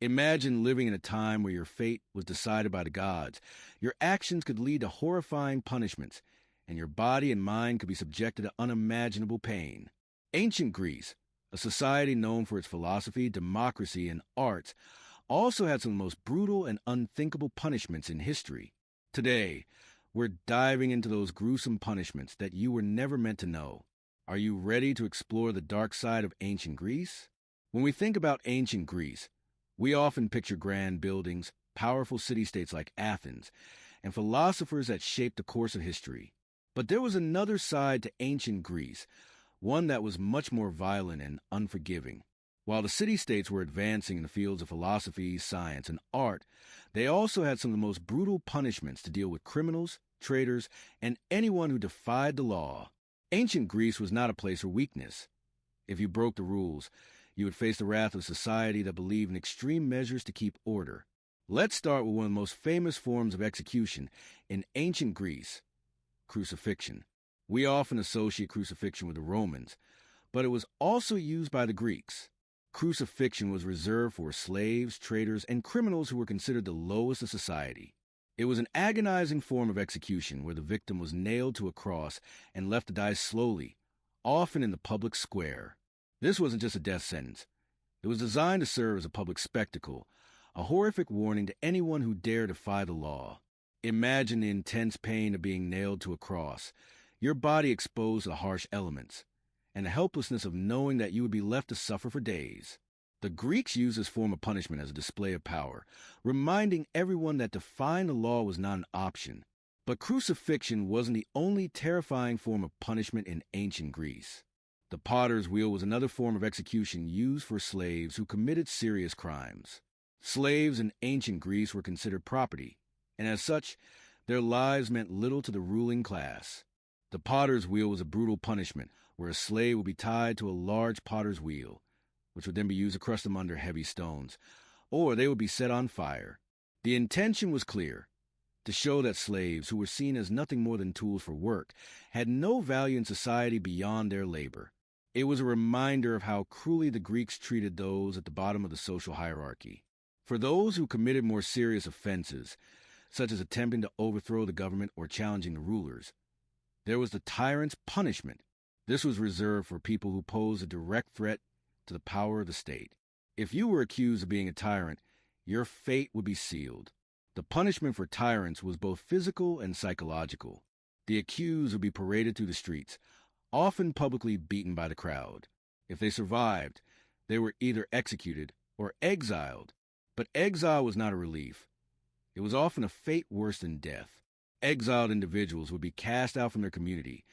Imagine living in a time where your fate was decided by the gods. Your actions could lead to horrifying punishments, and your body and mind could be subjected to unimaginable pain. Ancient Greece, a society known for its philosophy, democracy, and arts, also had some of the most brutal and unthinkable punishments in history. Today, we're diving into those gruesome punishments that you were never meant to know. Are you ready to explore the dark side of ancient Greece? When we think about ancient Greece, we often picture grand buildings, powerful city-states like Athens, and philosophers that shaped the course of history. But there was another side to ancient Greece, one that was much more violent and unforgiving. While the city-states were advancing in the fields of philosophy, science, and art, they also had some of the most brutal punishments to deal with criminals, traitors, and anyone who defied the law. Ancient Greece was not a place for weakness. If you broke the rules, you would face the wrath of society that believed in extreme measures to keep order. Let's start with one of the most famous forms of execution in ancient Greece, crucifixion. We often associate crucifixion with the Romans, but it was also used by the Greeks. Crucifixion was reserved for slaves, traitors, and criminals who were considered the lowest of society. It was an agonizing form of execution where the victim was nailed to a cross and left to die slowly, often in the public square. This wasn't just a death sentence. It was designed to serve as a public spectacle, a horrific warning to anyone who dared defy the law. Imagine the intense pain of being nailed to a cross, your body exposed to the harsh elements, and the helplessness of knowing that you would be left to suffer for days. The Greeks used this form of punishment as a display of power, reminding everyone that defying the law was not an option. But crucifixion wasn't the only terrifying form of punishment in ancient Greece. The potter's wheel was another form of execution used for slaves who committed serious crimes. Slaves in ancient Greece were considered property, and as such, their lives meant little to the ruling class. The potter's wheel was a brutal punishment, where a slave would be tied to a large potter's wheel, which would then be used to crush them under heavy stones, or they would be set on fire. The intention was clear, to show that slaves, who were seen as nothing more than tools for work, had no value in society beyond their labor. It was a reminder of how cruelly the Greeks treated those at the bottom of the social hierarchy. For those who committed more serious offenses, such as attempting to overthrow the government or challenging the rulers, there was the tyrant's punishment. This was reserved for people who posed a direct threat to the power of the state. If you were accused of being a tyrant, your fate would be sealed. The punishment for tyrants was both physical and psychological. The accused would be paraded through the streets, often publicly beaten by the crowd. If they survived, they were either executed or exiled. But exile was not a relief. It was often a fate worse than death. Exiled individuals would be cast out from their community,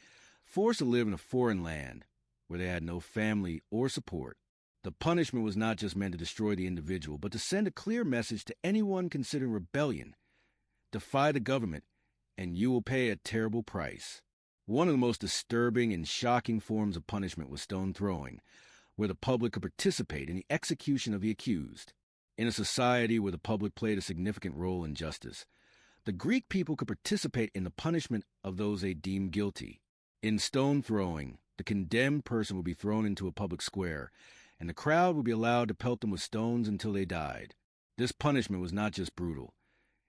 forced to live in a foreign land where they had no family or support. The punishment was not just meant to destroy the individual, but to send a clear message to anyone considering rebellion. Defy the government, and you will pay a terrible price. One of the most disturbing and shocking forms of punishment was stonethrowing, where the public could participate in the execution of the accused. In a society where the public played a significant role in justice, the Greek people could participate in the punishment of those they deemed guilty. In stonethrowing, the condemned person would be thrown into a public square, and the crowd would be allowed to pelt them with stones until they died. This punishment was not just brutal.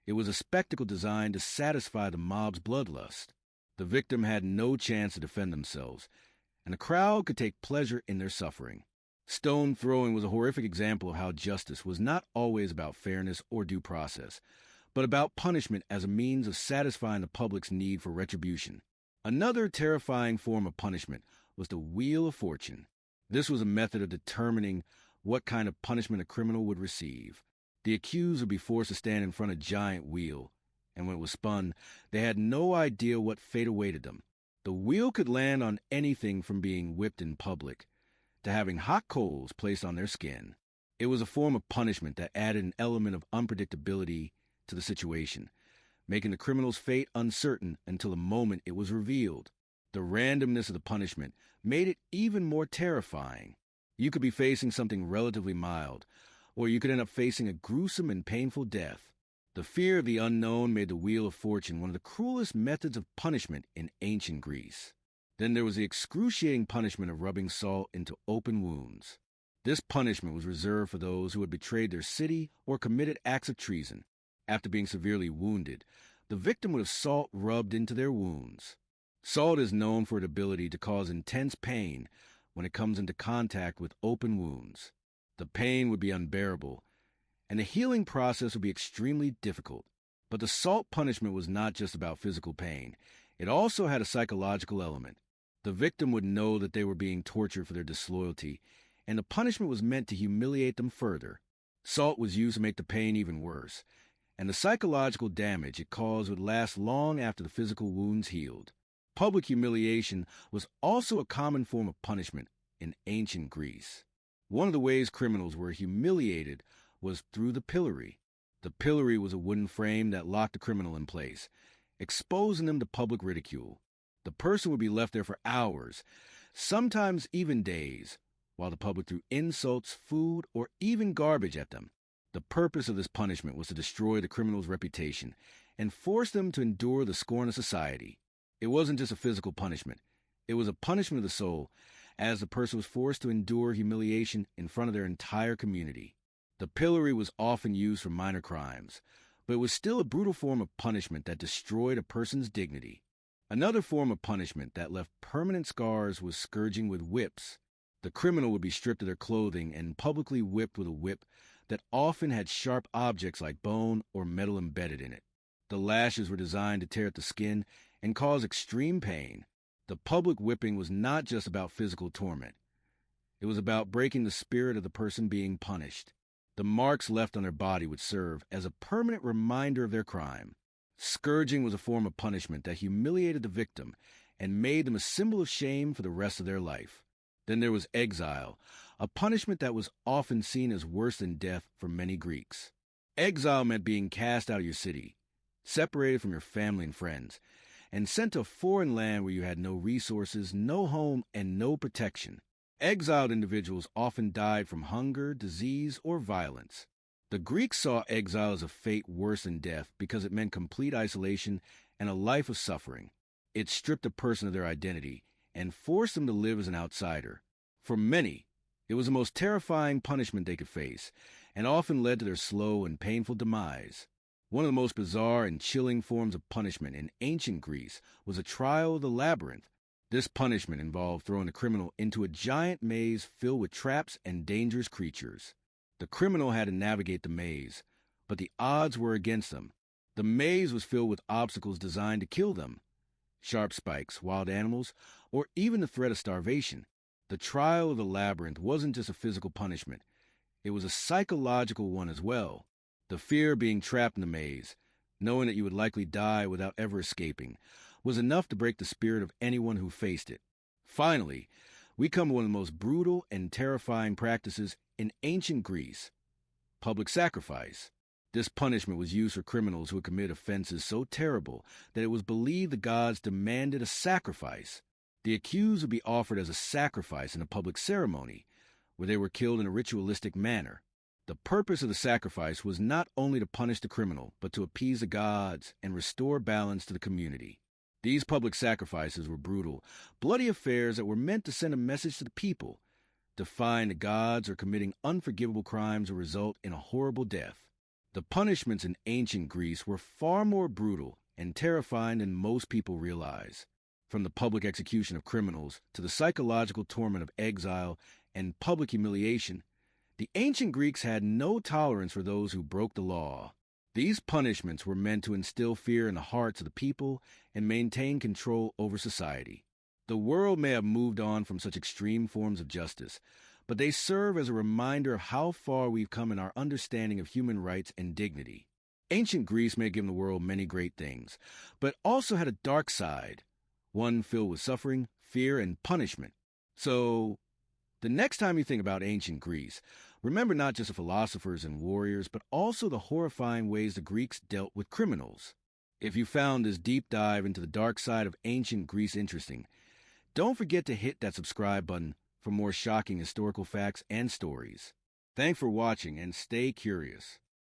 It was a spectacle designed to satisfy the mob's bloodlust. The victim had no chance to defend themselves, and the crowd could take pleasure in their suffering. Stone throwing was a horrific example of how justice was not always about fairness or due process, but about punishment as a means of satisfying the public's need for retribution. Another terrifying form of punishment was the Wheel of Fortune. This was a method of determining what kind of punishment a criminal would receive. The accused would be forced to stand in front of a giant wheel, and when it was spun, they had no idea what fate awaited them. The wheel could land on anything from being whipped in public to having hot coals placed on their skin. It was a form of punishment that added an element of unpredictability to the situation, making the criminal's fate uncertain until the moment it was revealed. The randomness of the punishment made it even more terrifying. You could be facing something relatively mild, or you could end up facing a gruesome and painful death. The fear of the unknown made the Wheel of Fortune one of the cruelest methods of punishment in ancient Greece. Then there was the excruciating punishment of rubbing salt into open wounds. This punishment was reserved for those who had betrayed their city or committed acts of treason. After being severely wounded, the victim would have salt rubbed into their wounds. Salt is known for its ability to cause intense pain when it comes into contact with open wounds. The pain would be unbearable, and the healing process would be extremely difficult. But the salt punishment was not just about physical pain. It also had a psychological element. The victim would know that they were being tortured for their disloyalty, and the punishment was meant to humiliate them further. Salt was used to make the pain even worse, and the psychological damage it caused would last long after the physical wounds healed. Public humiliation was also a common form of punishment in ancient Greece. One of the ways criminals were humiliated was through the pillory. The pillory was a wooden frame that locked the criminal in place, exposing them to public ridicule. The person would be left there for hours, sometimes even days, while the public threw insults, food, or even garbage at them. The purpose of this punishment was to destroy the criminal's reputation and force them to endure the scorn of society. It wasn't just a physical punishment. It was a punishment of the soul, as the person was forced to endure humiliation in front of their entire community. The pillory was often used for minor crimes, but it was still a brutal form of punishment that destroyed a person's dignity. Another form of punishment that left permanent scars was scourging with whips. The criminal would be stripped of their clothing and publicly whipped with a whip that often had sharp objects like bone or metal embedded in it. The lashes were designed to tear at the skin and cause extreme pain. The public whipping was not just about physical torment. It was about breaking the spirit of the person being punished. The marks left on their body would serve as a permanent reminder of their crime. Scourging was a form of punishment that humiliated the victim and made them a symbol of shame for the rest of their life. Then there was exile, a punishment that was often seen as worse than death for many Greeks. Exile meant being cast out of your city, separated from your family and friends, and sent to a foreign land where you had no resources, no home, and no protection. Exiled individuals often died from hunger, disease, or violence. The Greeks saw exile as a fate worse than death because it meant complete isolation and a life of suffering. It stripped a person of their identity and forced them to live as an outsider. For many, it was the most terrifying punishment they could face, and often led to their slow and painful demise. One of the most bizarre and chilling forms of punishment in ancient Greece was a trial of the labyrinth. This punishment involved throwing the criminal into a giant maze filled with traps and dangerous creatures. The criminal had to navigate the maze, but the odds were against them. The maze was filled with obstacles designed to kill them: sharp spikes, wild animals, or even the threat of starvation. The trial of the labyrinth wasn't just a physical punishment. It was a psychological one as well. The fear of being trapped in the maze, knowing that you would likely die without ever escaping, was enough to break the spirit of anyone who faced it. Finally, we come to one of the most brutal and terrifying practices in ancient Greece: public sacrifice. This punishment was used for criminals who had committed offenses so terrible that it was believed the gods demanded a sacrifice. The accused would be offered as a sacrifice in a public ceremony, where they were killed in a ritualistic manner. The purpose of the sacrifice was not only to punish the criminal, but to appease the gods and restore balance to the community. These public sacrifices were brutal, bloody affairs that were meant to send a message to the people: defying the gods or committing unforgivable crimes would result in a horrible death. The punishments in ancient Greece were far more brutal and terrifying than most people realize. From the public execution of criminals to the psychological torment of exile and public humiliation, the ancient Greeks had no tolerance for those who broke the law. These punishments were meant to instill fear in the hearts of the people and maintain control over society. The world may have moved on from such extreme forms of justice, but they serve as a reminder of how far we've come in our understanding of human rights and dignity. Ancient Greece may have given the world many great things, but also had a dark side, one filled with suffering, fear, and punishment. So, the next time you think about ancient Greece, remember not just the philosophers and warriors, but also the horrifying ways the Greeks dealt with criminals. If you found this deep dive into the dark side of ancient Greece interesting, don't forget to hit that subscribe button for more shocking historical facts and stories. Thanks for watching, and stay curious.